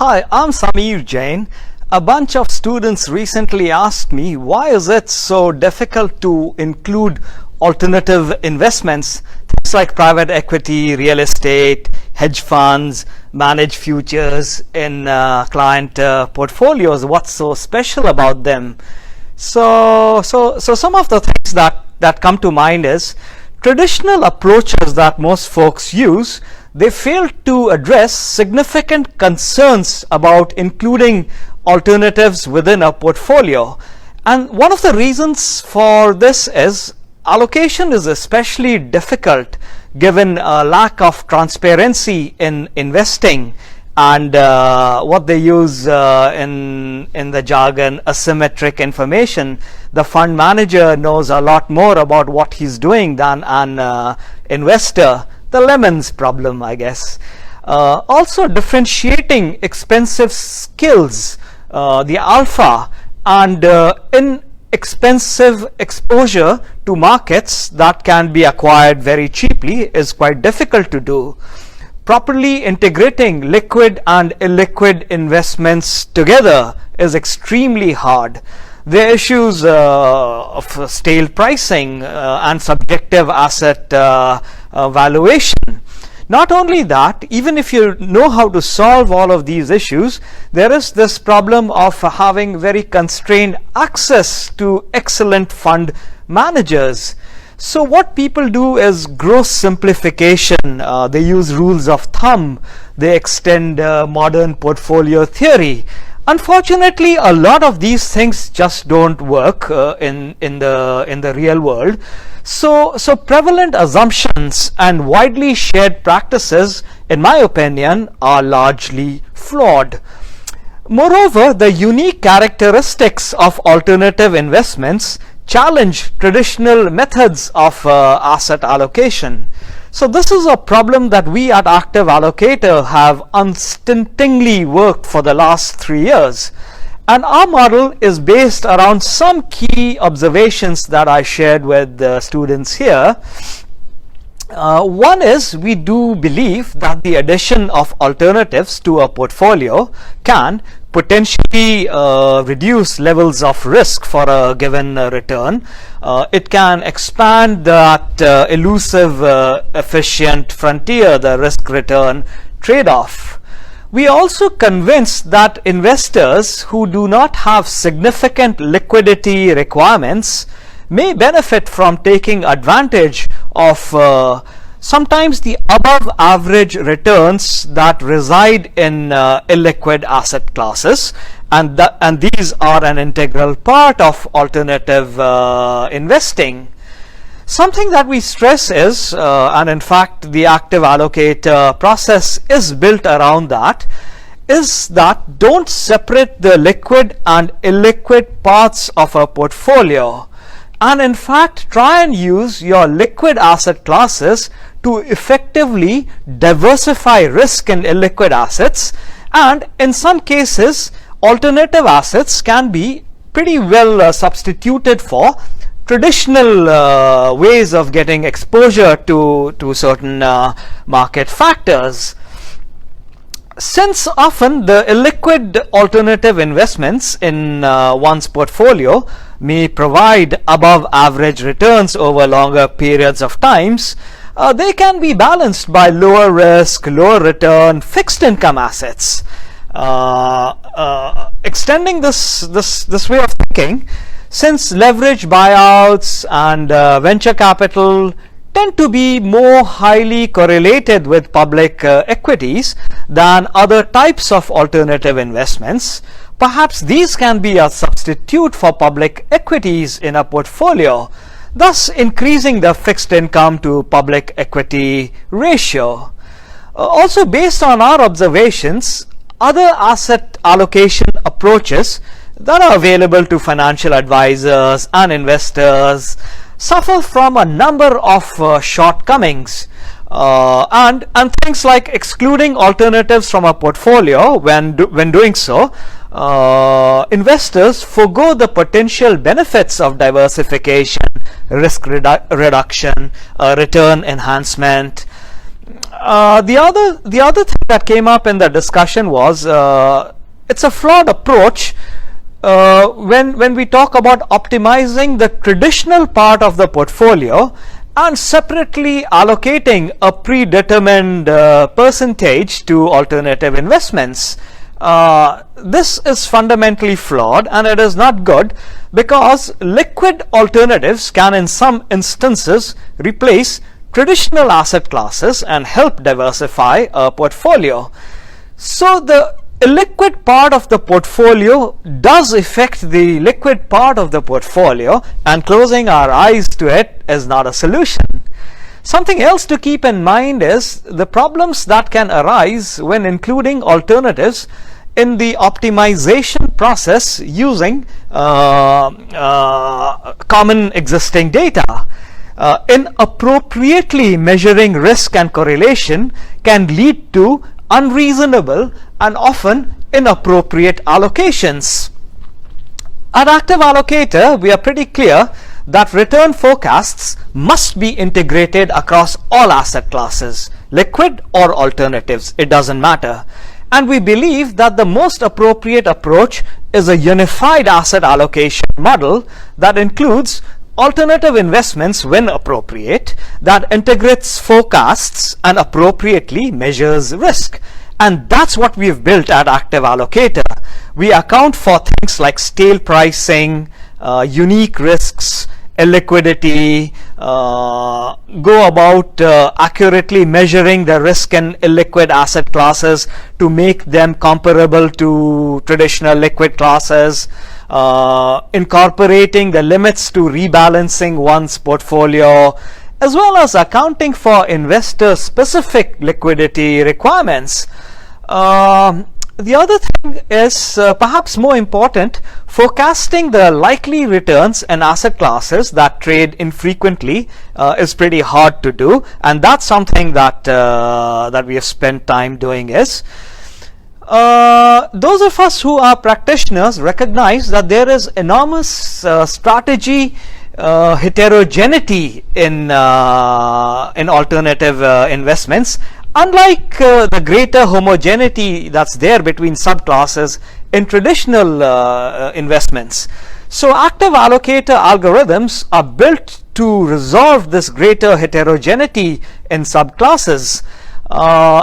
Hi, I'm Sameer Jain. A bunch of students recently asked me why is it so difficult to include alternative investments, things like private equity, real estate, hedge funds, managed futures in client portfolios. What's so special about them? So some of the things that come to mind is traditional approaches that most folks use. They fail to address significant concerns about including alternatives within a portfolio. And one of the reasons for this is allocation is especially difficult given a lack of transparency in investing and what they use in the jargon, asymmetric information. The fund manager knows a lot more about what he's doing than an investor. The lemons problem, I guess. Also differentiating expensive skills, the alpha, and inexpensive exposure to markets that can be acquired very cheaply is quite difficult to do. Properly integrating liquid and illiquid investments together is extremely hard. There are issues of stale pricing and subjective asset valuation. Not only that, even if you know how to solve all of these issues, there is this problem of having very constrained access to excellent fund managers. So what people do is gross simplification. They use rules of thumb. They extend modern portfolio theory. Unfortunately, a lot of these things just don't work in the real world. So prevalent assumptions and widely shared practices, in my opinion, are largely flawed. Moreover, the unique characteristics of alternative investments challenge traditional methods of asset allocation. So this is a problem that we at Active Allocator have unstintingly worked for the last 3 years. And our model is based around some key observations that I shared with the students here. One is, we do believe that the addition of alternatives to a portfolio can potentially reduce levels of risk for a given return. It can expand that elusive efficient frontier, the risk-return trade-off. We are also convinced that investors who do not have significant liquidity requirements may benefit from taking advantage of sometimes the above average returns that reside in illiquid asset classes, and these are an integral part of alternative investing. Something that we stress is, and in fact the active allocator process is built around that, is that don't separate the liquid and illiquid parts of a portfolio, and in fact try and use your liquid asset classes to effectively diversify risk in illiquid assets. And in some cases alternative assets can be pretty well substituted for traditional ways of getting exposure to certain market factors. Since often the illiquid alternative investments in one's portfolio may provide above average returns over longer periods of times, they can be balanced by lower risk, lower return fixed income assets. Extending this way of thinking, since leverage buyouts and venture capital tend to be more highly correlated with public equities than other types of alternative investments, perhaps these can be a substitute for public equities in a portfolio, thus increasing the fixed income to public equity ratio. Also, based on our observations, other asset allocation approaches that are available to financial advisors and investors suffer from a number of shortcomings, and things like excluding alternatives from a portfolio. When doing so, investors forgo the potential benefits of diversification, risk reduction, return enhancement. The other thing that came up in the discussion was it's a flawed approach when we talk about optimizing the traditional part of the portfolio and separately allocating a predetermined percentage to alternative investments. This is fundamentally flawed, and it is not good because liquid alternatives can in some instances replace traditional asset classes and help diversify a portfolio. So the illiquid part of the portfolio does affect the liquid part of the portfolio, and closing our eyes to it is not a solution. Something else to keep in mind is the problems that can arise when including alternatives in the optimization process using common existing data. Inappropriately measuring risk and correlation can lead to unreasonable and often inappropriate allocations. At Active Allocator, we are pretty clear that return forecasts must be integrated across all asset classes, liquid or alternatives, it doesn't matter. And we believe that the most appropriate approach is a unified asset allocation model that includes alternative investments when appropriate, that integrates forecasts and appropriately measures risk. And that's what we've built at Active Allocator. We account for things like stale pricing, unique risks, illiquidity, go about accurately measuring the risk in illiquid asset classes to make them comparable to traditional liquid classes, incorporating the limits to rebalancing one's portfolio, as well as accounting for investor-specific liquidity requirements. The other thing is perhaps more important, forecasting the likely returns in asset classes that trade infrequently is pretty hard to do, and that's something that that we have spent time doing. Is those of us who are practitioners recognize that there is enormous strategy heterogeneity in alternative investments, unlike the greater homogeneity that's there between subclasses in traditional investments. So Active Allocator algorithms are built to resolve this greater heterogeneity in subclasses.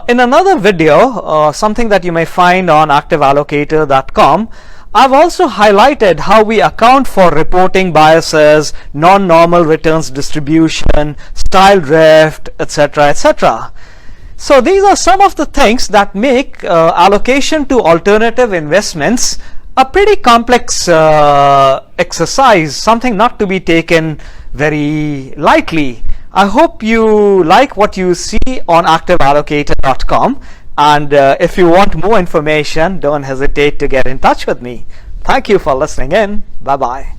In another video, something that you may find on activeallocator.com, I've also highlighted how we account for reporting biases, non-normal returns distribution, style drift, etc., etc. So these are some of the things that make allocation to alternative investments a pretty complex exercise, something not to be taken very lightly. I hope you like what you see on activeallocator.com, and if you want more information, don't hesitate to get in touch with me. Thank you for listening in. Bye-bye.